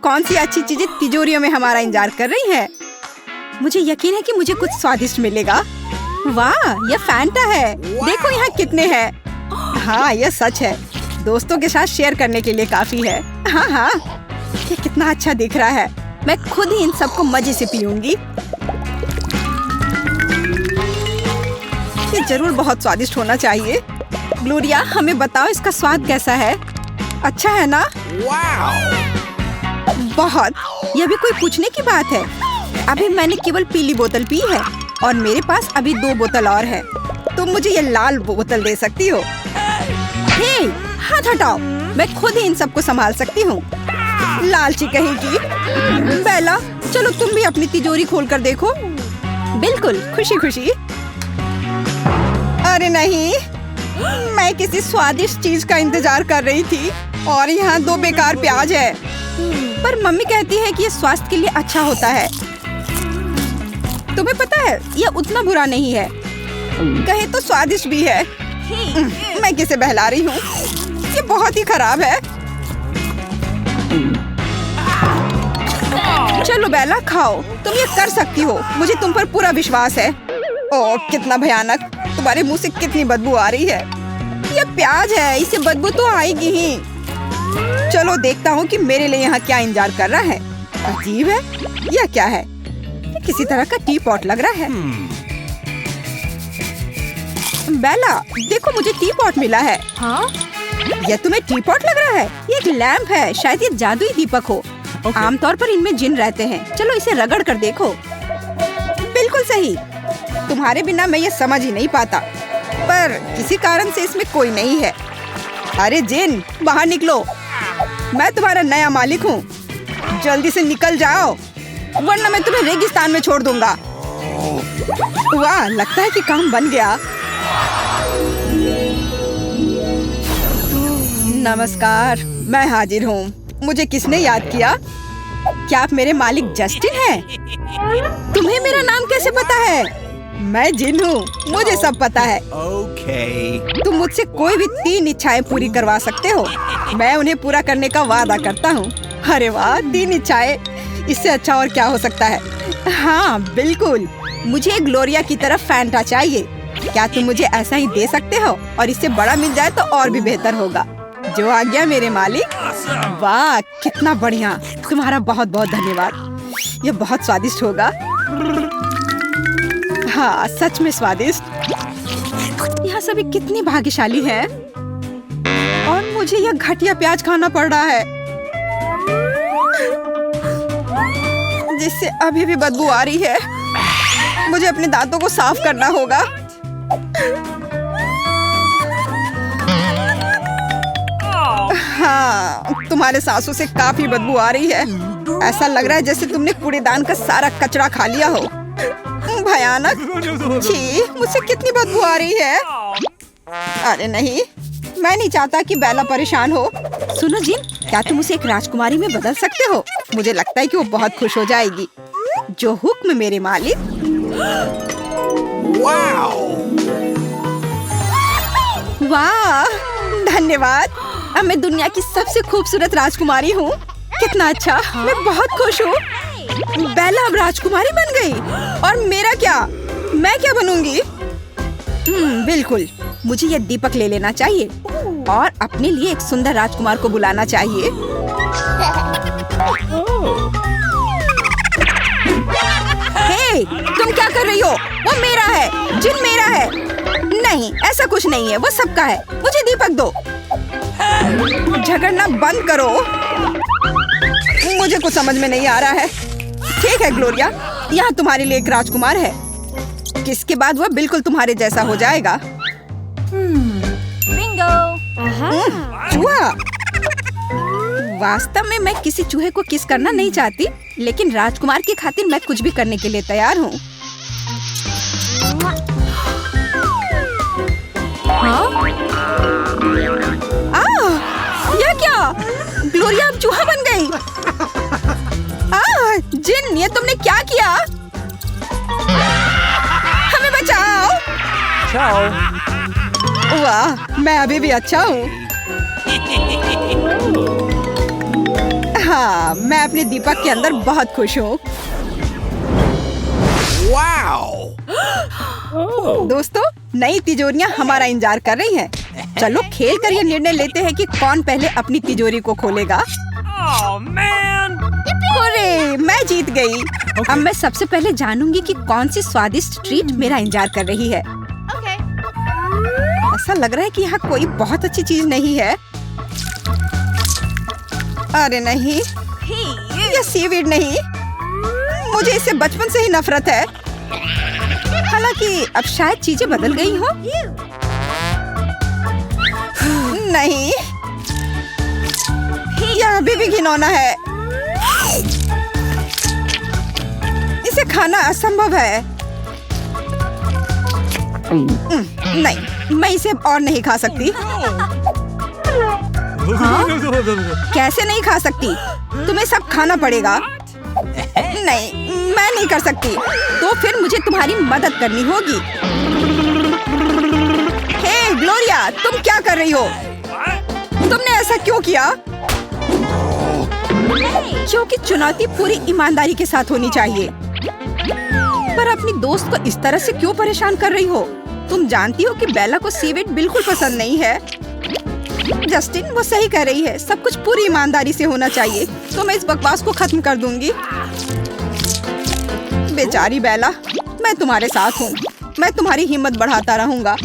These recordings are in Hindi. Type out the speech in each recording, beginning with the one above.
कौन सी अच्छी चीजें तिजोरियों में हमारा इंतजार कर रही हैं। मुझे यकीन है कि मुझे कुछ स्वादिष्ट मिलेगा। वाह, यह फैंटा है। देखो यहाँ कितने हैं। हाँ, यह सच है। दोस्तों के साथ शेयर करने के लिए काफी है। हाँ हाँ, ये कितना अच्छा दिख रहा है। मैं खुद ही इन सबको मजे से पीऊंगी। ये जरूर बहुत स्वादिष्ट होना चाहिए। ग्लोरिया, हमें बताओ इसका स्वाद कैसा है? अच्छा है ना? बहुत। यह भी कोई पूछने की बात है। अभी मैंने केवल पीली बोतल पी है और मेरे पास अभी 2 बोतल और है। तुम मुझे ये लाल बोतल दे सकती हो? हे, हाथ हटाओ। मैं खुद ही इन सबको संभाल सकती हूँ। लालची कहीं की। बेला, चलो तुम भी अपनी तिजोरी खोल कर देखो। बिल्कुल, खुशी खुशी। अरे नहीं, मैं किसी स्वादिष्ट चीज का इंतजार कर रही थी और यहाँ 2 बेकार प्याज है। पर मम्मी कहती है कि ये स्वास्थ्य के लिए अच्छा होता है। तुम्हें पता है, यह उतना बुरा नहीं है। कहे तो स्वादिष्ट भी है। मैं किसे बहला रही हूँ? ये बहुत ही खराब है। चलो बेला, खाओ। तुम ये कर सकती हो। मुझे तुम पर पूरा विश्वास है। ओह, कितना भयानक। तुम्हारे मुंह से कितनी बदबू आ रही है। ये प्याज है, इसे बदबू तो आएगी ही। चलो देखता हूँ कि मेरे लिए यहाँ क्या इंतजार कर रहा है। अजीब है। यह क्या है? ये किसी तरह का टी पॉट लग रहा है। बेला, देखो मुझे टी पॉट मिला है। हाँ? यह तुम्हें टी पॉट लग रहा है? ये एक लैंप है। शायद ये जादुई दीपक हो। आमतौर पर इनमें जिन रहते हैं। चलो इसे रगड़ कर देखो। बिल्कुल सही। तुम्हारे बिना मैं ये समझ ही नहीं पाता, पर किसी कारण से इसमें कोई नहीं है। अरे जिन, बाहर निकलो। मैं तुम्हारा नया मालिक हूँ। जल्दी से निकल जाओ, वरना मैं तुम्हें रेगिस्तान में छोड़ दूंगा। वाह, लगता है कि काम बन गया। नमस्कार, मैं हाजिर हूँ। मुझे किसने याद किया? क्या आप मेरे मालिक जस्टिन हैं? तुम्हें मेरा नाम कैसे पता है? मैं जिन हूँ, मुझे सब पता है। तुम मुझसे कोई भी 3 इच्छाएं पूरी करवा सकते हो। मैं उन्हें पूरा करने का वादा करता हूँ। अरे वाह, 3 इच्छाएं, इससे अच्छा और क्या हो सकता है? हाँ बिल्कुल, मुझे ग्लोरिया की तरफ फैंटा चाहिए। क्या तुम मुझे ऐसा ही दे सकते हो? और इससे बड़ा मिल जाए तो और भी बेहतर होगा। जो आ गया मेरे मालिक। वाह, कितना बढ़िया। तुम्हारा बहुत बहुत धन्यवाद। यह बहुत स्वादिष्ट होगा। हाँ, सच में स्वादिष्ट। यहाँ सभी कितनी भाग्यशाली हैं। और मुझे यह घटिया प्याज खाना पड़ रहा है, जिससे अभी भी बदबू आ रही है। मुझे अपने दांतों को साफ करना होगा। हाँ, तुम्हारे सांसों से काफी बदबू आ रही है। ऐसा लग रहा है जैसे तुमने कूड़ेदान का सारा कचरा खा लिया हो। भयानक। छी, मुझसे कितनी बदबू आ रही है। अरे नहीं, मैं नहीं चाहता कि बेला परेशान हो। सुनो जिन, क्या तुम उसे एक राजकुमारी में बदल सकते हो? मुझे लगता है कि वो बहुत खुश हो जाएगी। जो हुक्म मेरे मालिक। वाह, धन्यवाद। अब मैं दुनिया की सबसे खूबसूरत राजकुमारी हूँ। कितना अच्छा, मैं बहुत खुश हूँ। बेला अब राजकुमारी बन गई। और मेरा क्या? मैं क्या बनूंगी? बिल्कुल, मुझे ये दीपक ले लेना चाहिए और अपने लिए एक सुंदर राजकुमार को बुलाना चाहिए। हे, तुम क्या कर रही हो? वो मेरा है, जिन मेरा है। नहीं, ऐसा कुछ नहीं है, वो सबका है। मुझे दीपक दो। झगड़ना बंद करो। मुझे कुछ समझ में नहीं आ रहा है। ठीक है ग्लोरिया, यहाँ तुम्हारे लिए एक राजकुमार है। किसके बाद वह बिल्कुल तुम्हारे जैसा हो जाएगा। बिंगो। चूहा। वास्तव में मैं किसी चूहे को किस करना नहीं चाहती, लेकिन राजकुमार की खातिर मैं कुछ भी करने के लिए तैयार हूँ। यह क्या? ग्लोरिया अब चूहा बन गई। जिन, ये तुमने क्या किया? हमें बचाओ। वाह, मैं अभी भी अच्छा हूँ। हाँ, मैं अपने दीपक के अंदर बहुत खुश हूँ। दोस्तों, नई तिजोरियाँ हमारा इंतजार कर रही हैं। चलो खेल कर ये निर्णय लेते हैं कि कौन पहले अपनी तिजोरी को खोलेगा। अरे, मैं जीत गई। अब मैं सबसे पहले जानूंगी कि कौन सी स्वादिष्ट ट्रीट मेरा इंतजार कर रही है। ऐसा लग रहा है कि यहाँ कोई बहुत अच्छी चीज नहीं है। अरे नहीं, ये सीवीड नहीं। मुझे इससे बचपन से ही नफरत है। हालांकि अब शायद चीजें बदल गई हो। नहीं, यह अभी भी घिनौना है। इसे खाना असंभव है। नहीं, मैं इसे और नहीं खा सकती। हाँ? कैसे नहीं खा सकती? तुम्हें सब खाना पड़ेगा। नहीं, मैं नहीं कर सकती। तो फिर मुझे तुम्हारी मदद करनी होगी। हे ग्लोरिया, तुम क्या कर रही हो? तुमने ऐसा क्यों किया? क्योंकि चुनौती पूरी ईमानदारी के साथ होनी चाहिए। पर अपनी दोस्त को इस तरह से क्यों परेशान कर रही हो? तुम जानती हो कि बेला को सीवीड बिल्कुल पसंद नहीं है। जस्टिन, वो सही कह रही है। सब कुछ पूरी ईमानदारी से होना चाहिए। तो मैं इस बकवास को खत्म कर दूंगी। बेचारी बेला, मैं तुम्हारे साथ हूँ। मैं तुम्हारी हिम्मत बढ़ाता रहूंगा।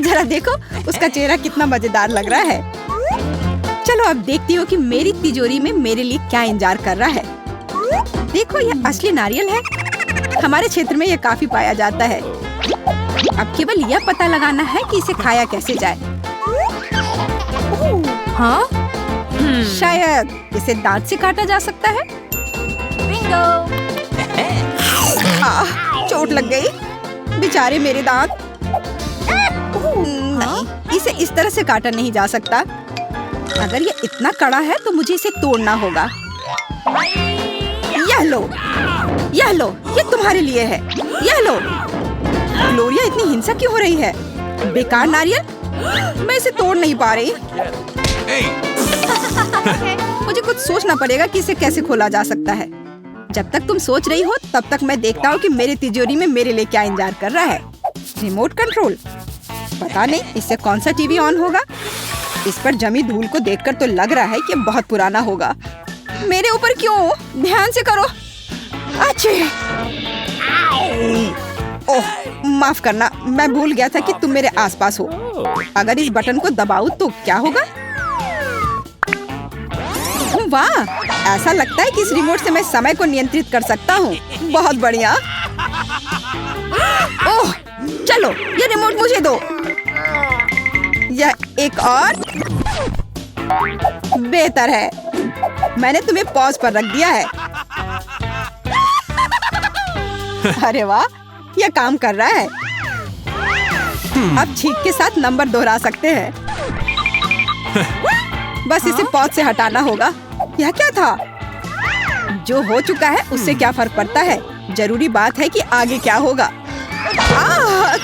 जरा देखो, उसका चेहरा कितना मजेदार लग रहा है। चलो अब देखती हूँ कि मेरी तिजोरी में मेरे लिए क्या इंतजार कर रहा है। देखो, यह असली नारियल है। हमारे क्षेत्र में यह काफी पाया जाता है। अब केवल यह पता लगाना है कि इसे खाया कैसे जाए। हाँ? शायद इसे दांत से काटा जा सकता है। चोट लग गई। बेचारे मेरे दांत। नहीं, इसे इस तरह से काटा नहीं जा सकता। अगर ये इतना कड़ा है तो मुझे इसे तोड़ना होगा। यह लो, यह लो, ये तुम्हारे लिए है। यह लो। ग्लोरिया, इतनी हिंसा क्यों हो रही है? बेकार नारियल, मैं इसे तोड़ नहीं पा रही। मुझे कुछ सोचना पड़ेगा कि इसे कैसे खोला जा सकता है। जब तक तुम सोच रही हो तब तक मैं देखता हूँ कि मेरी तिजोरी में मेरे लिए क्या इंतजार कर रहा है। Remote control. पता नहीं इससे कौन सा टीवी ऑन होगा। इस पर जमी धूल को देखकर तो लग रहा है कि बहुत पुराना होगा। मेरे ऊपर क्यों? ध्यान से करो। अच्छे। ओह, माफ करना, मैं भूल गया था कि तुम मेरे आसपास हो। अगर इस बटन को दबाऊं तो क्या होगा? वाह, ऐसा लगता है कि इस रिमोट से मैं समय को नियंत्रित कर सकता हूँ। बहुत बढ़िया। ओह, चलो, ये रिमोट मुझे दो। यह एक और बेहतर है। मैंने तुम्हें पॉज पर रख दिया है। अरे वाह, यह काम कर रहा है। अब छींक के साथ नंबर दोहरा सकते हैं। बस इसे पॉज से हटाना होगा। यह क्या था? जो हो चुका है उससे क्या फर्क पड़ता है? जरूरी बात है कि आगे क्या होगा।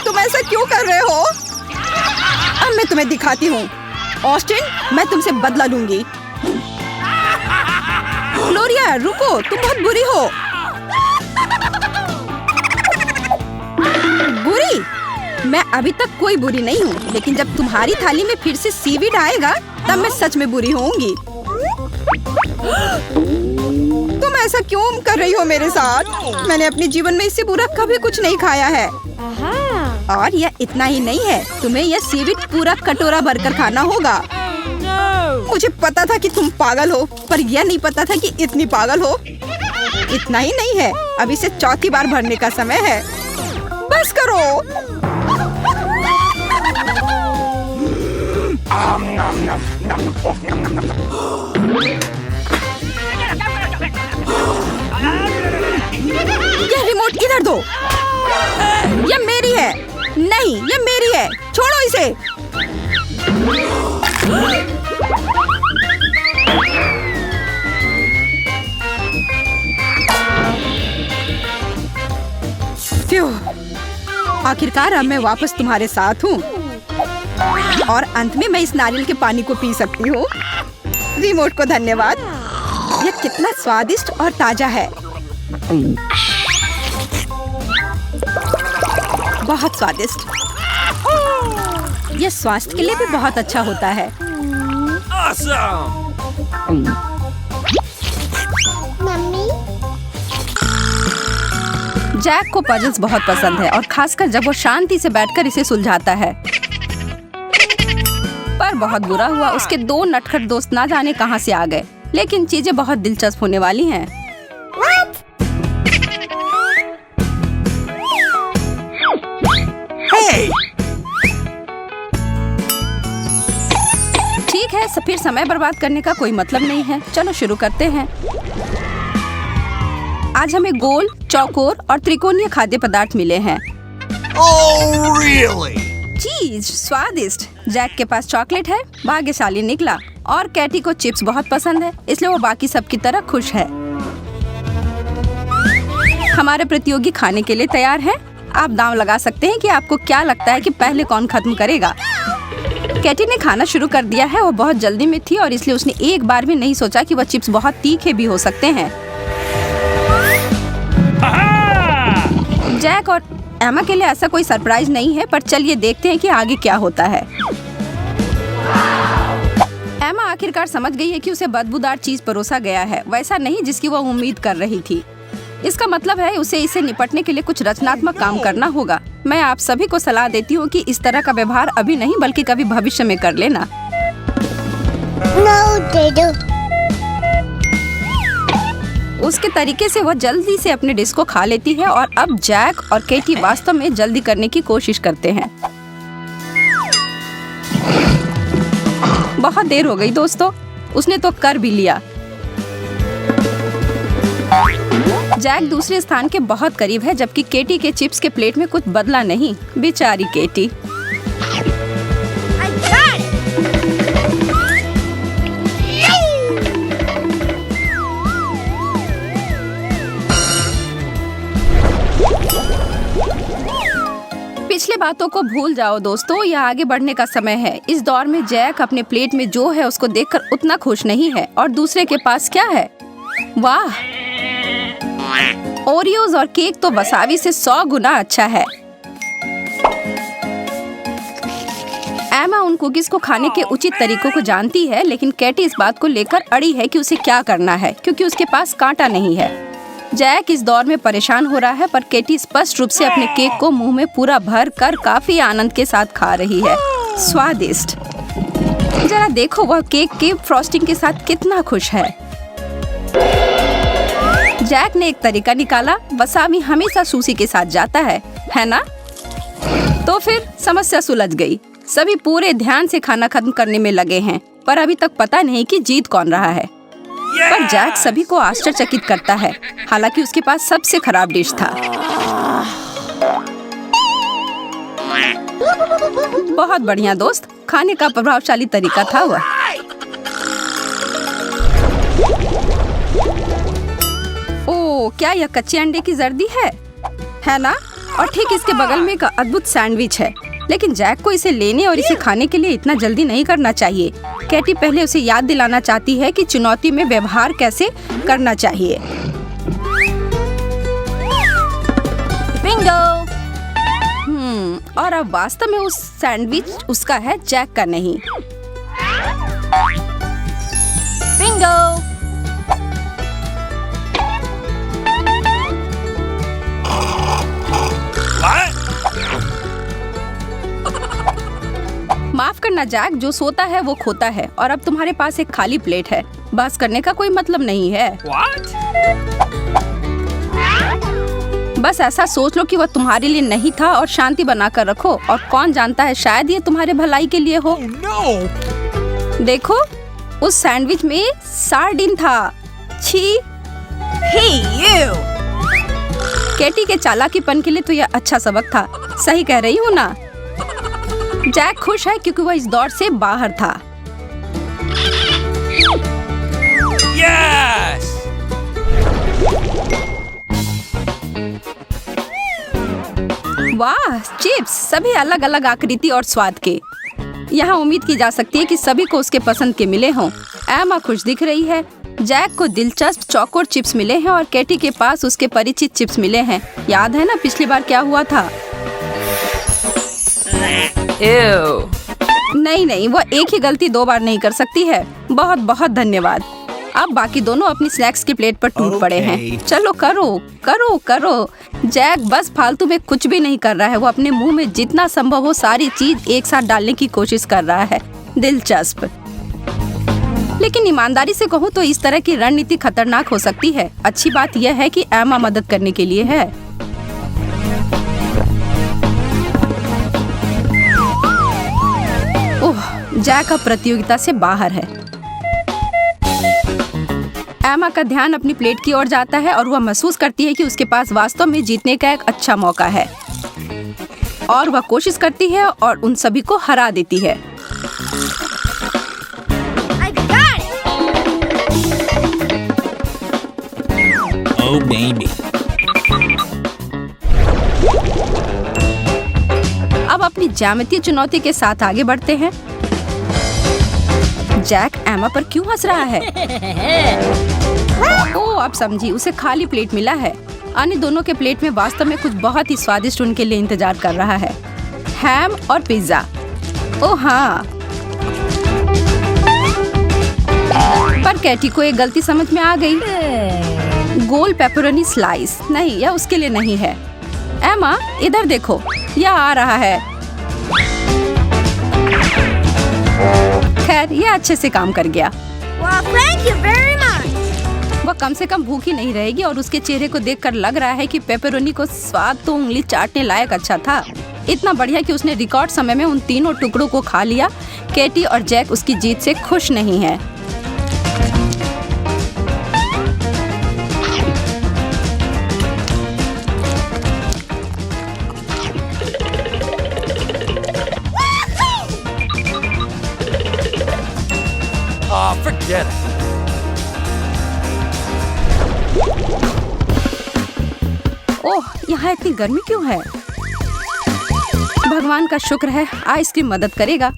तुम ऐसा क्यों कर रहे हो? अब मैं तुम्हें दिखाती हूँ। ऑस्टिन, मैं तुमसे बदला लूंगी। ग्लोरिया, रुको, तुम बहुत बुरी हो। बुरी? मैं अभी तक कोई बुरी नहीं हूँ, लेकिन जब तुम्हारी थाली में फिर से सीवीड आएगा तब मैं सच में बुरी होंगी। तुम ऐसा क्यों कर रही हो मेरे साथ? मैंने अपने जीवन में इससे बुरा कभी कुछ नहीं खाया है। और यह इतना ही नहीं है, तुम्हें यह सीवीड पूरा कटोरा भरकर खाना होगा। मुझे पता था कि तुम पागल हो, पर यह नहीं पता था कि इतनी पागल हो। इतना ही नहीं है, अब इसे चौथी बार भरने का समय है। बस करो। यह रिमोट इधर दो। यह मेरी है। नहीं, यह मेरी है। छोड़ो इसे। आखिरकार अब मैं वापस तुम्हारे साथ हूँ और अंत में मैं इस नारियल के पानी को पी सकती हूँ। रिमोट को धन्यवाद। यह कितना स्वादिष्ट और ताजा है। बहुत स्वादिष्ट। यह स्वास्थ्य के लिए भी बहुत अच्छा होता है। जैक को पजल्स बहुत पसंद है और खासकर जब वो शांति से बैठकर इसे सुलझाता है। पर बहुत बुरा हुआ, उसके दो नटखट दोस्त ना जाने कहां से आ गए। लेकिन चीजें बहुत दिलचस्प होने वाली हैं। Hey! ठीक है, फिर समय बर्बाद करने का कोई मतलब नहीं है। चलो शुरू करते हैं। आज हमें गोल, चौकोर और त्रिकोणीय खाद्य पदार्थ मिले हैं। Oh, really? चीज स्वादिष्ट। जैक के पास चॉकलेट है, भाग्यशाली निकला। और कैटी को चिप्स बहुत पसंद है, इसलिए वो बाकी सब की तरह खुश है। हमारे प्रतियोगी खाने के लिए तैयार हैं। आप दांव लगा सकते हैं कि आपको क्या लगता है कि पहले कौन खत्म करेगा। कैटी ने खाना शुरू कर दिया है। वो बहुत जल्दी में थी और इसलिए उसने एक बार भी नहीं सोचा कि वह चिप्स बहुत तीखे भी हो सकते हैं। जैक और एमा के लिए ऐसा कोई सरप्राइज नहीं है, पर चलिए देखते हैं कि आगे क्या होता है। एमा आखिरकार समझ गई है कि उसे बदबूदार चीज परोसा गया है, वैसा नहीं जिसकी वह उम्मीद कर रही थी। इसका मतलब है उसे इसे निपटने के लिए कुछ रचनात्मक काम करना होगा। मैं आप सभी को सलाह देती हूँ कि इस तरह का व्यवहार अभी नहीं बल्कि कभी भविष्य में कर लेना। उसके तरीके से वह जल्दी से अपने डिश को खा लेती है और अब जैक और केटी वास्तव में जल्दी करने की कोशिश करते हैं। बहुत देर हो गई दोस्तों, उसने तो कर भी लिया। जैक दूसरे स्थान के बहुत करीब है, जबकि केटी के चिप्स के प्लेट में कुछ बदला नहीं। बेचारी केटी। पिछले बातों को भूल जाओ दोस्तों, यह आगे बढ़ने का समय है। इस दौर में जैक अपने प्लेट में जो है उसको देखकर उतना खुश नहीं है और दूसरे के पास क्या है। वाह, ओरियोज और केक तो वसाबी से 100 गुना अच्छा है। एमा उन कुकीज को खाने के उचित तरीकों को जानती है, लेकिन कैटी इस बात को लेकर अड़ी है कि उसे क्या करना है क्योंकि उसके पास कांटा नहीं है। जैक इस दौर में परेशान हो रहा है, पर केटी स्पष्ट रूप से अपने केक को मुंह में पूरा भर कर काफी आनंद के साथ खा रही है। स्वादिष्ट। जरा देखो वह केक के फ्रॉस्टिंग के साथ कितना खुश है। जैक ने एक तरीका निकाला। वसाबी हमेशा सुशी के साथ जाता है ना? तो फिर समस्या सुलझ गई। सभी पूरे ध्यान से खाना खत्म करने में लगे हैं, पर अभी तक पता नहीं कि जीत कौन रहा है। पर जैक सभी को आश्चर्यचकित करता है, हालांकि उसके पास सबसे खराब डिश था। बहुत बढ़िया दोस्त, खाने का प्रभावशाली तरीका था वह। ओह, क्या यह कच्चे अंडे की जर्दी है ना? और ठीक इसके बगल में एक अद्भुत सैंडविच है, लेकिन जैक को इसे लेने और इसे खाने के लिए इतना जल्दी नहीं करना चाहिए। कैटी पहले उसे याद दिलाना चाहती है कि चुनौती में व्यवहार कैसे करना चाहिए। बिंगो! और अब वास्तव में उस सैंडविच उसका है, जैक का नहीं। बिंगो! माफ करना जैक, जो सोता है वो खोता है और अब तुम्हारे पास एक खाली प्लेट है। बहस करने का कोई मतलब नहीं है। बस ऐसा सोच लो कि वह तुम्हारे लिए नहीं था और शांति बनाकर रखो, और कौन जानता है शायद ये तुम्हारे भलाई के लिए हो। देखो, उस सैंडविच में सार्डिन था। छी। केटी के चालाकीपन के लिए तो यह अच्छा सबक था। सही कह रही हूँ ना? जैक खुश है क्योंकि वह इस दौर से बाहर था। Yes! वाह, चिप्स सभी अलग अलग आकृति और स्वाद के। यहाँ उम्मीद की जा सकती है कि सभी को उसके पसंद के मिले हों। एमा खुश दिख रही है। जैक को दिलचस्प चौकोर चिप्स मिले हैं और कैटी के पास उसके परिचित चिप्स मिले हैं। याद है ना पिछली बार क्या हुआ था? नहीं, वो एक ही गलती 2 बार नहीं कर सकती है। बहुत बहुत धन्यवाद। अब बाकी दोनों अपनी स्नैक्स की प्लेट पर टूट पड़े हैं। चलो करो। जैक बस फालतू में कुछ भी नहीं कर रहा है। वो अपने मुंह में जितना संभव हो सारी चीज एक साथ डालने की कोशिश कर रहा है। दिलचस्प। लेकिन ईमानदारी से कहूँ तो इस तरह की रणनीति खतरनाक हो सकती है। अच्छी बात यह है कि एमा मदद करने के लिए है। ओह, जैक अब प्रतियोगिता से बाहर है। एमा का ध्यान अपनी प्लेट की ओर जाता है और वह महसूस करती है कि उसके पास वास्तव में जीतने का एक अच्छा मौका है और वह कोशिश करती है और उन सभी को हरा देती है। Oh, baby. अब अपनी ज्यामितीय चुनौती के साथ आगे बढ़ते हैं। जैक एमा पर क्यों हंस रहा है? ओह, अब समझी, उसे खाली प्लेट मिला है। अन्य दोनों के प्लेट में वास्तव में कुछ बहुत ही स्वादिष्ट उनके लिए इंतजार कर रहा है। हैम और पिज्जा। ओह हाँ, पर कैटी को एक गलती समझ में आ गई। गोल पेपरोनी स्लाइस नहीं, यह उसके लिए नहीं है। एमा इधर देखो, यह आ रहा है। खैर, यह अच्छे से काम कर गया। Thank you very much. वह कम से कम भूखी नहीं रहेगी और उसके चेहरे को देखकर लग रहा है कि पेपरोनी को स्वाद तो उंगली चाटने लायक अच्छा था। इतना बढ़िया कि उसने रिकॉर्ड समय में उन तीनों टुकड़ों को खा लिया। कैटी और जैक उसकी जीत से खुश नहीं है। Forget it. ओह, यहाँ इतनी गर्मी क्यों है? भगवान का शुक्र है, आइसक्रीम मदद करेगा।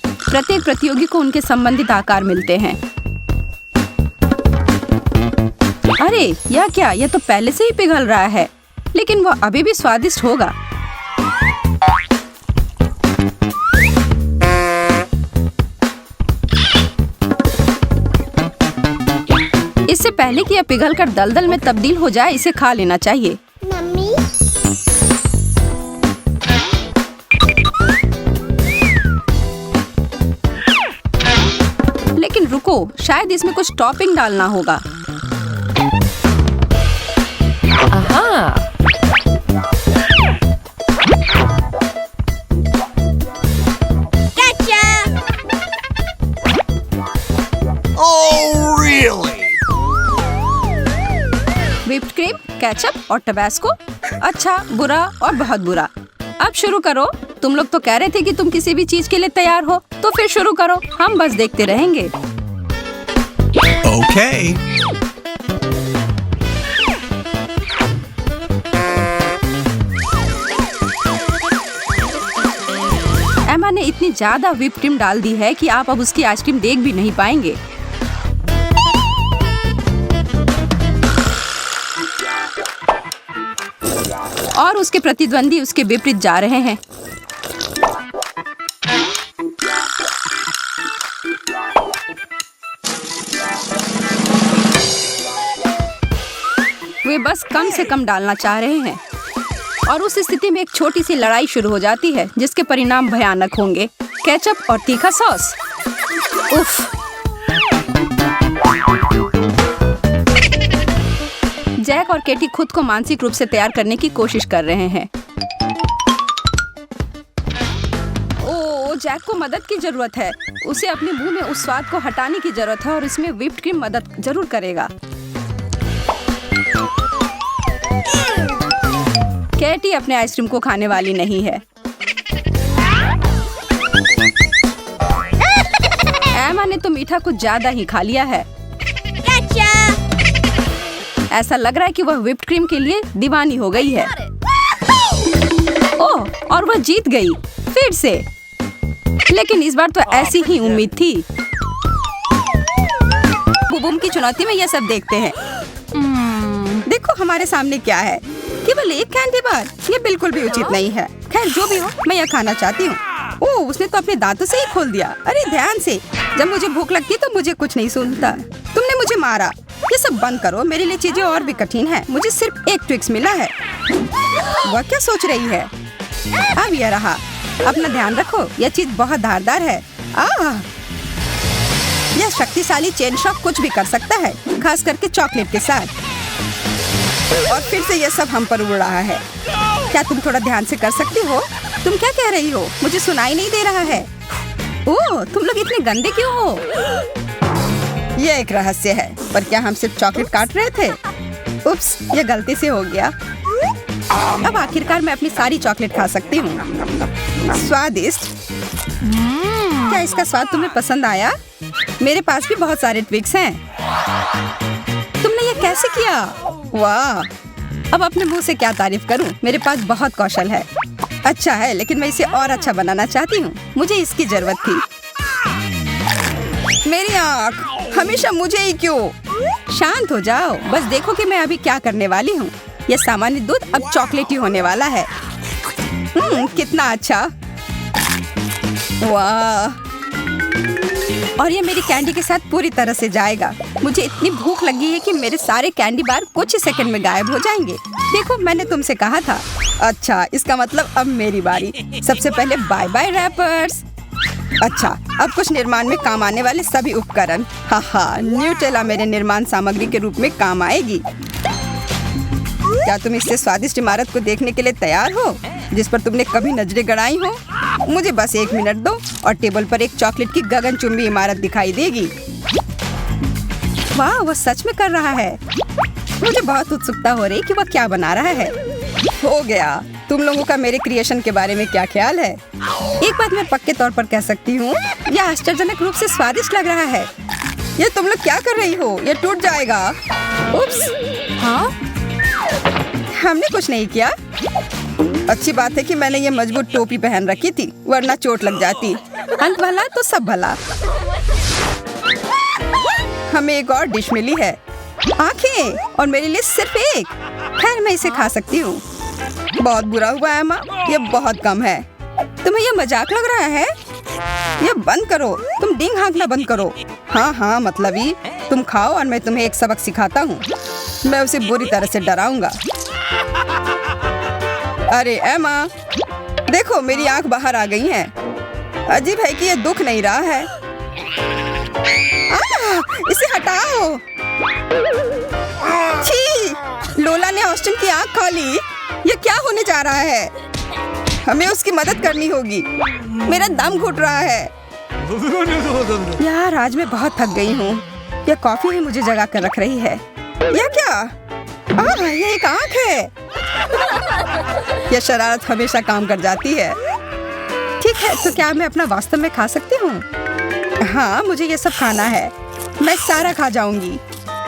प्रत्येक प्रतियोगी को उनके संबंधित आकार मिलते हैं। अरे यह क्या? यह तो पहले से ही पिघल रहा है, लेकिन वह अभी भी स्वादिष्ट होगा। इससे पहले कि यह पिघलकर दलदल में तब्दील हो जाए, इसे खा लेना चाहिए। मम्मी, लेकिन रुको, शायद इसमें कुछ टॉपिंग डालना होगा। gotcha. Oh, really? Whipped cream, ketchup और टबैस्को। अच्छा, बुरा और बहुत बुरा। अब शुरू करो। तुम लोग तो कह रहे थे कि तुम किसी भी चीज के लिए तैयार हो, तो फिर शुरू करो। हम बस देखते रहेंगे। Okay. एमा ने इतनी ज्यादा व्हिप क्रीम डाल दी है कि आप अब उसकी आइसक्रीम देख भी नहीं पाएंगे। और उसके प्रतिद्वंदी उसके विपरीत जा रहे हैं। वे बस कम से कम डालना चाह रहे हैं और उस स्थिति में एक छोटी सी लड़ाई शुरू हो जाती है जिसके परिणाम भयानक होंगे। केचप और तीखा सॉस। उफ। जैक और केटी खुद को मानसिक रूप से तैयार करने की कोशिश कर रहे हैं। ओह, जैक को मदद की जरूरत है। उसे अपने मुंह में उस स्वाद को हटाने की जरूरत है और इसमें व्हिप्ड क्रीम मदद जरूर करेगा। केटी अपने आइसक्रीम को खाने वाली नहीं है। एमा ने तो मीठा कुछ ज्यादा ही खा लिया है। Gotcha. ऐसा लग रहा है कि वह व्हिप्ड क्रीम के लिए दीवानी हो गई है। ओह, और वह जीत गई फिर से। लेकिन इस बार तो ऐसी ही उम्मीद थी। बूम की चुनौती में ये सब देखते हैं। देखो हमारे सामने क्या है, केवल एक कैंडी बार। ये बिल्कुल भी उचित नहीं है। खैर जो भी हो, मैं यह खाना चाहती हूँ। ओह, उसने तो अपने दांतों से ही खोल दिया। अरे ध्यान से, जब मुझे भूख लगती है तो मुझे कुछ नहीं सुनता। तुमने मुझे मारा। ये सब बंद करो, मेरे लिए चीजें और भी कठिन है। मुझे सिर्फ एक ट्विक्स मिला है। वह क्या सोच रही है? अब यह रहा। अपना ध्यान रखो, यह चीज बहुत धारदार है। यह शक्तिशाली चेन शॉक कुछ भी कर सकता है, खास करके चॉकलेट के साथ। और फिर से यह सब हम पर उड़ रहा है। क्या तुम थोड़ा ध्यान से कर सकती हो? तुम क्या कह रही हो? मुझे सुनाई नहीं दे रहा है। ओह, तुम लोग इतने गंदे क्यों हो? यह एक रहस्य है। पर क्या हम सिर्फ चॉकलेट काट रहे थे? उप्स, यह गलती से हो गया। अब आखिरकार मैं अपनी सारी चॉकलेट खा सकती हूँ। स्वादिष्ट। क्या इसका स्वाद तुम्हें पसंद आया? मेरे पास भी बहुत सारे ट्विक्स हैं। तुमने ये कैसे किया? वाह! अब अपने मुंह से क्या तारीफ करूं? मेरे पास बहुत कौशल है। अच्छा है, लेकिन मैं इसे और अच्छा बनाना चाहती हूँ। मुझे इसकी जरूरत थी। मेरी आँख, हमेशा मुझे ही क्यों? शांत हो जाओ, बस देखो कि मैं अभी क्या करने वाली हूँ। यह सामान्य दूध अब चॉकलेटी होने वाला है। कितना अच्छा! वाह! और ये मेरी कैंडी के साथ पूरी तरह से जाएगा। मुझे इतनी भूख लगी है कि मेरे सारे कैंडी बार कुछ ही सेकंड में गायब हो जाएंगे। देखो, मैंने तुमसे कहा था। अच्छा, इसका मतलब अब मेरी बारी। सबसे पहले बाय बाय रैपर्स। अच्छा, अब कुछ निर्माण में काम आने वाले सभी उपकरण। हाँ, न्यूटेला मेरे निर्माण सामग्री के रूप में काम आएगी। क्या तुम इससे स्वादिष्ट इमारत को देखने के लिए तैयार हो, जिस पर तुमने कभी नजरें गड़ाई हो? मुझे बस 1 मिनट दो और टेबल पर एक चॉकलेट की गगनचुंबी इमारत दिखाई देगी। वाह, वो सच में कर रहा है। मुझे बहुत उत्सुकता हो रही कि वह क्या बना रहा है। हो गया। तुम लोगों का मेरे क्रिएशन के बारे में क्या ख्याल है? एक बात मैं पक्के तौर पर कह सकती हूँ, यह आश्चर्यजनक रूप से स्वादिष्ट लग रहा है। ये तुम लोग क्या कर रही हो? ये टूट जाएगा। उप्स। हाँ? हमने कुछ नहीं किया। अच्छी बात है कि मैंने ये मजबूत टोपी पहन रखी थी, वरना चोट लग जाती। अंत भला तो सब भला। हमें एक और डिश मिली है, आंखें, और मेरे लिए सिर्फ एक। खैर, मैं इसे खा सकती हूँ। बहुत बुरा हुआ एमा, ये बहुत कम है। तुम्हें ये मजाक लग रहा है? ये बंद करो। तुम डींग हाँकना बंद करो। हाँ, मतलब ही। तुम खाओ और मैं तुम्हें एक सबक सिखाता हूँ। मैं उसे बुरी तरह से डराऊंगा। अरे एमा, देखो मेरी आंख बाहर आ गई है। अजीब है कि ये दुख नहीं रहा है। इसे हटाओ। छी, लोला ने ऑस्टिन की आंख खा ली। ये क्या होने जा रहा है? हमें उसकी मदद करनी होगी। मेरा दम घुट रहा है। यार, आज मैं बहुत थक गई हूँ। यह कॉफी ही मुझे जगा कर रख रही है। यह क्या? ये एक आंख है। यह शरारत हमेशा काम कर जाती है। ठीक है, तो क्या मैं अपना वास्तव में खा सकती हूँ? हाँ, मुझे ये सब खाना है। मैं सारा खा जाऊंगी।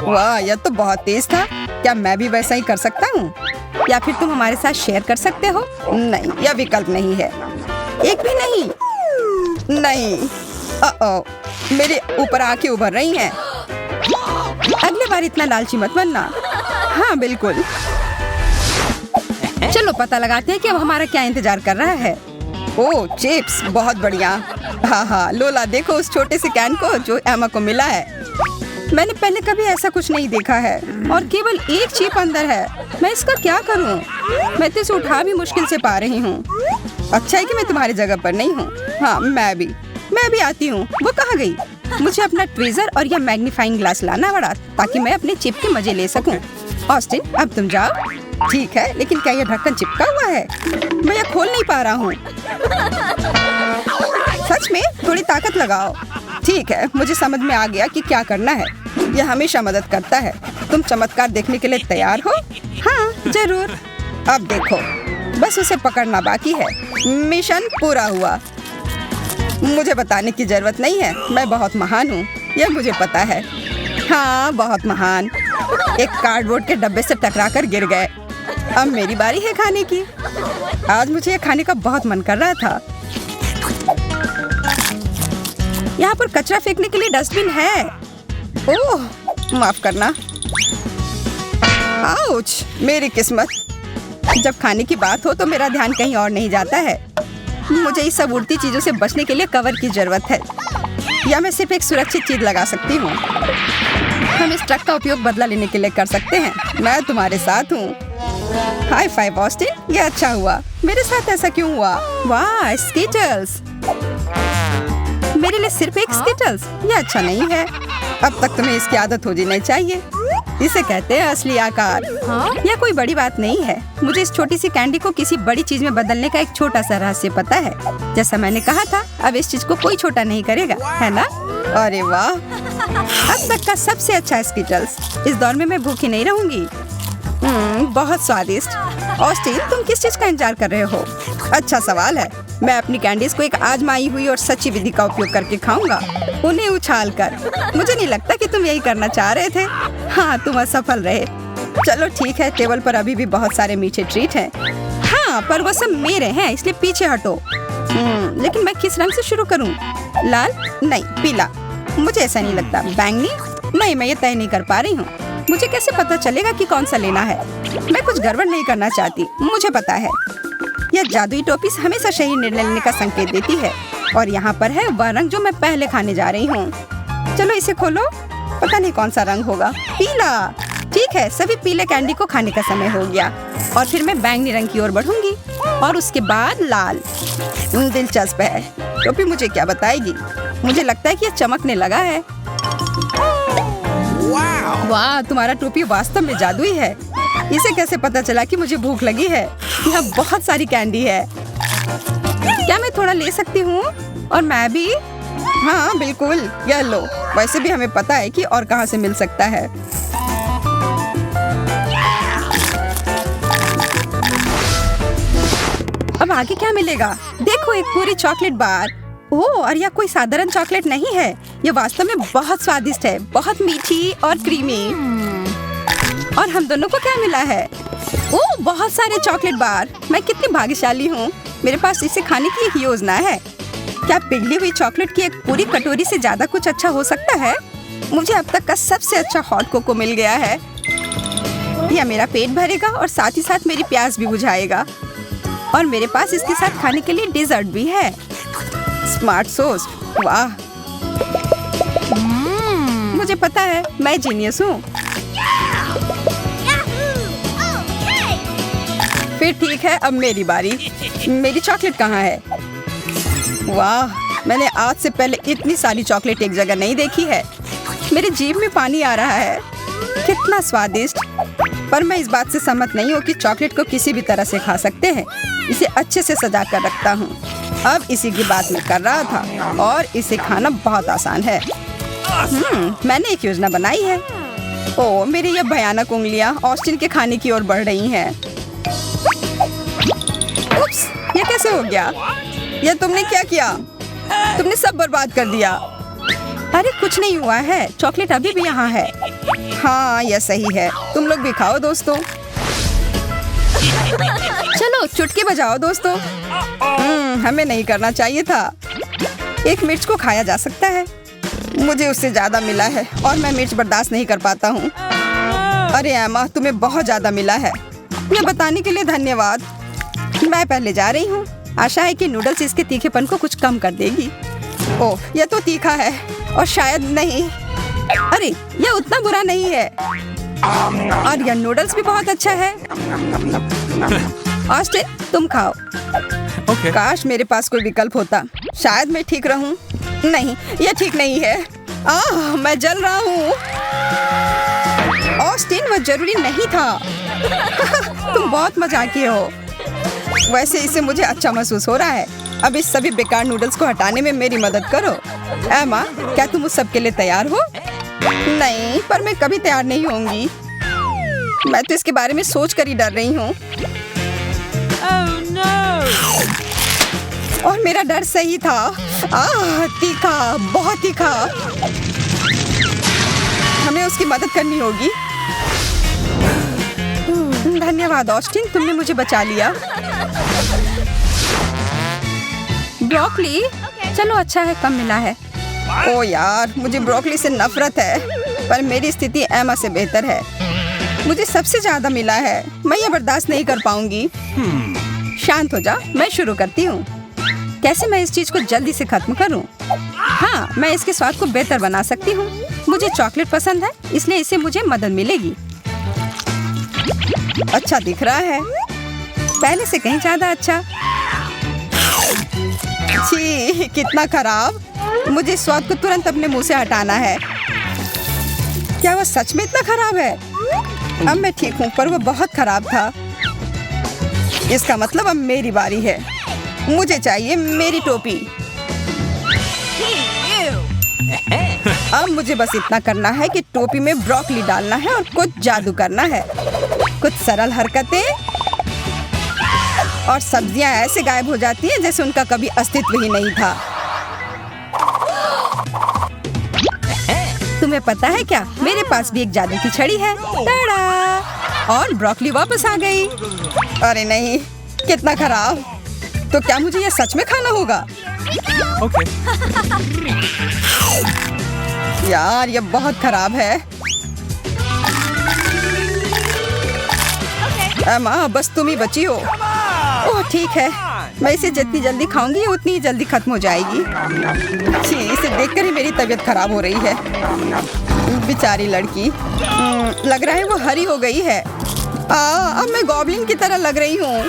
वाह, यह तो बहुत तेज था। क्या मैं भी वैसा ही कर सकता हूँ? या फिर तुम हमारे साथ शेयर कर सकते हो? नहीं, यह विकल्प नहीं है। एक भी नहीं। नहीं। मेरे ऊपर आंखें उभर रही हैं। अगली बार इतना लालची मत बनना। हाँ, बिल्कुल। चलो पता लगाते हैं कि अब हमारा क्या इंतजार कर रहा है। ओह, चिप्स, बहुत बढ़िया। हाँ, लोला देखो उस छोटे से कैन को जो एमा को मिला है। मैंने पहले कभी ऐसा कुछ नहीं देखा है और केवल एक चिप अंदर है। मैं इसका क्या करूं? मैं तो इसे उठा भी मुश्किल से पा रही हूँ। अच्छा है कि मैं तुम्हारी जगह पर नहीं हूँ। हाँ, मैं भी आती हूँ। वो कहाँ गई? मुझे अपना ट्वीजर और यह मैग्नीफाइंग ग्लास लाना पड़ा ताकि मैं अपने चिप के मजे ले सकूं। ऑस्टिन, अब तुम जाओ। ठीक है, लेकिन क्या यह ढक्कन चिपका हुआ है? मैं यह खोल नहीं पा रहा हूँ। सच में? थोड़ी ताकत लगाओ। ठीक है, मुझे समझ में आ गया कि क्या करना है। यह हमेशा मदद करता है। तुम चमत्कार देखने के लिए तैयार हो? हाँ, जरूर। अब देखो, बस उसे पकड़ना बाकी है। मिशन पूरा हुआ। मुझे बताने की जरूरत नहीं है, मैं बहुत महान हूँ, यह मुझे पता है। हाँ, बहुत महान। एक कार्डबोर्ड के डब्बे से टकराकर गिर गए। अब मेरी बारी है खाने की। आज मुझे ये खाने का बहुत मन कर रहा था। यहाँ पर कचरा फेंकने के लिए डस्टबिन है। ओह, माफ करना। आउच, मेरी किस्मत। जब खाने की बात हो तो मेरा ध्यान कहीं और नहीं जाता है। मुझे इस सब उड़ती चीजों से बचने के लिए कवर की जरूरत है, या मैं सिर्फ एक सुरक्षित चीज लगा सकती हूँ। हम इस ट्रक का उपयोग बदला लेने के लिए कर सकते हैं। मैं तुम्हारे साथ हूँ। हाई फाइव ऑस्टिन, ये अच्छा हुआ। मेरे साथ ऐसा क्यों हुआ? वाह, स्कीटल्स। मेरे लिए सिर्फ एक स्कीटल्स, ये अच्छा नहीं है। अब तक तुम्हें इसकी आदत हो जानी चाहिए। इसे कहते हैं असली आकार। यह कोई बड़ी बात नहीं है। मुझे इस छोटी सी कैंडी को किसी बड़ी चीज में बदलने का एक छोटा सा रहस्य पता है। जैसा मैंने कहा था, अब इस चीज को कोई छोटा नहीं करेगा, है ना? अरे वाह, अब तक का सबसे अच्छा स्कीटल्स। इस दौर में मैं भूखी नहीं रहूंगी। बहुत स्वादिष्ट। ऑस्टिन, तुम किस चीज का इंतजार कर रहे हो? अच्छा सवाल है। मैं अपनी कैंडीज को एक आजमाई हुई और सच्ची विधि का उपयोग करके खाऊंगा, उन्हें उछाल कर। मुझे नहीं लगता कि तुम यही करना चाह रहे थे। हाँ, तुम असफल रहे। चलो ठीक है, टेबल पर अभी भी बहुत सारे मीठे ट्रीट हैं। हाँ, पर वो सब मेरे हैं, इसलिए पीछे हटो। लेकिन मैं किस रंग से शुरू करूँ? लाल? नहीं, पीला। मुझे ऐसा नहीं लगता। बैंगनी? नहीं, मैं ये तय नहीं कर पा रही हूँ। मुझे कैसे पता चलेगा कि कौन सा लेना है? मैं कुछ गड़बड़ नहीं करना चाहती, मुझे पता है। यह जादुई टोपी हमेशा सही निर्णय लेने का संकेत देती है। और यहाँ पर है वह रंग जो मैं पहले खाने जा रही हूँ। चलो इसे खोलो। पता नहीं कौन सा रंग होगा। पीला। ठीक है, सभी पीले कैंडी को खाने का समय हो गया। और फिर मैं बैंगनी रंग की ओर बढ़ूंगी और उसके बाद लाल। दिलचस्प है। टोपी मुझे क्या बताएगी? मुझे लगता है कि यह चमकने लगा है। वाह, तुम्हारा टोपी वास्तव में जादुई है। इसे कैसे पता चला कि मुझे भूख लगी है? यहाँ बहुत सारी कैंडी है। क्या मैं थोड़ा ले सकती हूँ? और मैं भी? हाँ बिल्कुल, यह लो। वैसे भी हमें पता है कि और कहाँ से मिल सकता है। अब आगे क्या मिलेगा? देखो, एक पूरी चॉकलेट बार। ओह, और यह कोई साधारण चॉकलेट नहीं है। यह वास्तव में बहुत स्वादिष्ट है, बहुत मीठी और क्रीमी। और हम दोनों को क्या मिला है? ओह, बहुत सारे चॉकलेट बार। मैं कितनी भाग्यशाली हूँ। मेरे पास इसे खाने की एक योजना है। क्या पिघली हुई चॉकलेट की एक पूरी कटोरी से ज्यादा कुछ अच्छा हो सकता है? मुझे अब तक का सबसे अच्छा हॉट कोको मिल गया है। यह मेरा पेट भरेगा और साथ ही साथ मेरी प्यास भी बुझाएगा। और मेरे पास इसके साथ खाने के लिए डेजर्ट भी है। Smart sauce. वाह, मुझे पता है, मैं जीनियस हूँ। फिर ठीक है, अब मेरी बारी। मेरी चॉकलेट कहाँ है? वाह, मैंने आज से पहले इतनी सारी चॉकलेट एक जगह नहीं देखी है। मेरी जीभ में पानी आ रहा है। कितना स्वादिष्ट। पर मैं इस बात से सहमत नहीं हूँ कि चॉकलेट को किसी भी तरह से खा सकते हैं। इसे अच्छे से सजा कर रखता हूँ। अब इसी की बात मैं कर रहा था और इसे खाना बहुत आसान है। मैंने एक योजना बनाई है। ओह, मेरी ये भयानक उंगलियां ऑस्टिन के खाने की ओर बढ़ रही हैं। उप्स, ये कैसे हो गया? ये तुमने क्या किया? तुमने सब बर्बाद कर दिया। अरे कुछ नहीं हुआ है, चॉकलेट अभी भी यहाँ है। हाँ, यह सही है। तुम लोग भी खाओ दोस्तों। चलो चुटकी बजाओ दोस्तों। हमें नहीं करना चाहिए था। एक मिर्च को खाया जा सकता है। मुझे उससे ज्यादा मिला है और मैं मिर्च बर्दाश्त नहीं कर पाता हूँ। अरे एमा, तुम्हें बहुत ज्यादा मिला है। यह बताने के लिए धन्यवाद। मैं पहले जा रही हूँ। आशा है कि नूडल्स इसके तीखेपन को कुछ कम कर देगी। ओह, यह तो तीखा है और शायद नहीं। अरे, यह उतना बुरा नहीं है। और यह नूडल्स भी बहुत अच्छा है। ऑस्टिन, तुम खाओ। Okay. काश मेरे पास कोई विकल्प होता। शायद मैं ठीक रहूं। नहीं, यह ठीक नहीं है। मैं जल रहा हूँ। ऑस्टिन, वह जरूरी नहीं था। तुम बहुत मजाकिये हो। वैसे इसे मुझे अच्छा महसूस हो रहा है। अब इस सभी बेकार नूडल्स को हटाने में मेरी मदद करो। एमा, क्या तुम उस सब के लिए तैयार हो? नहीं, पर मैं कभी तैयार नहीं होंगी। मैं तो इसके बारे में सोच कर ही डर रही हूँ। और मेरा डर सही था। तीखा, बहुत तीखा। हमें उसकी मदद करनी होगी। धन्यवाद ऑस्टिन, तुमने मुझे बचा लिया। ब्रोकली, चलो अच्छा है, कम मिला है। ओ यार, मुझे ब्रोकली से नफरत है। पर मेरी स्थिति एमा से बेहतर है। मुझे सबसे ज्यादा मिला है। मैं ये बर्दाश्त नहीं कर पाऊंगी। शांत हो जा, मैं शुरू करती हूँ। कैसे मैं इस चीज को जल्दी से खत्म करूँ? हाँ, मैं इसके स्वाद को बेहतर बना सकती हूँ। मुझे चॉकलेट पसंद है, इसलिए इससे मुझे मदद मिलेगी। अच्छा दिख रहा है, पहले से कहीं ज्यादा अच्छा। छी, कितना खराब। मुझे स्वाद को तुरंत अपने मुंह से हटाना है। क्या वह सच में इतना खराब है? अब मैं ठीक हूँ, पर वो बहुत खराब था। इसका मतलब अब मेरी बारी है। मुझे चाहिए मेरी टोपी। अब मुझे बस इतना करना है कि टोपी में ब्रोकली डालना है और कुछ जादू करना है। कुछ सरल हरकतें और सब्जियां ऐसे गायब हो जाती हैं जैसे उनका कभी अस्तित्व ही नहीं था। तुम्हें पता है क्या, मेरे पास भी एक जादू की छड़ी है। टाड़ा! और ब्रोकली वापस आ गई। अरे नहीं, कितना खराब। तो क्या मुझे ये सच में खाना होगा? Okay. यार, ये बहुत खराब है। एमा, बस तुम ही बची हो। ओह ठीक है, मैं इसे जितनी जल्दी खाऊंगी उतनी ही जल्दी खत्म हो जाएगी। छी, इसे देखकर ही मेरी तबीयत खराब हो रही है। बेचारी लड़की। लग रहा है वो हरी हो गई है। अब मैं गॉब्लिन की तरह लग रही हूँ।